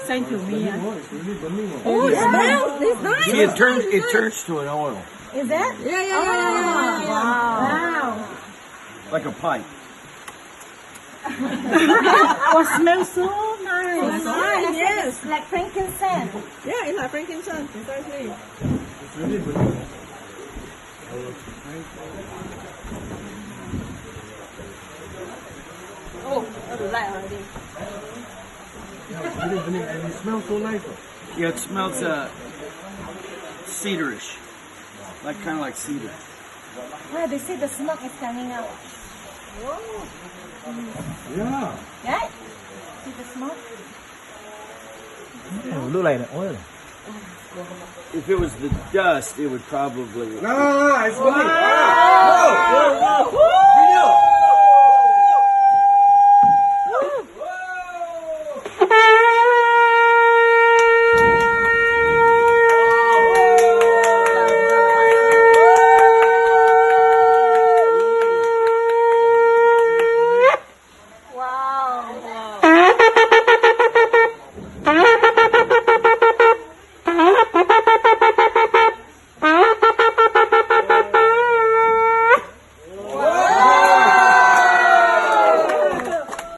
xanh thử mì á. Oh, it smells. It's nice. See, it turns to an oil, Is that? Yeah. Wow. like a pipe. Oh, it smells so nice. Nice, yes. Like frankincense. Yeah, it's like frankincense, precisely. Oh, I like already. And it smells so nice. Yeah, it smells cedarish, kind of like cedar. Wow, they say the smoke is coming out. Yeah. Right? See the smoke? Look like the oil. If it was the dust, it would probably. Ah, it's funny. Whoa!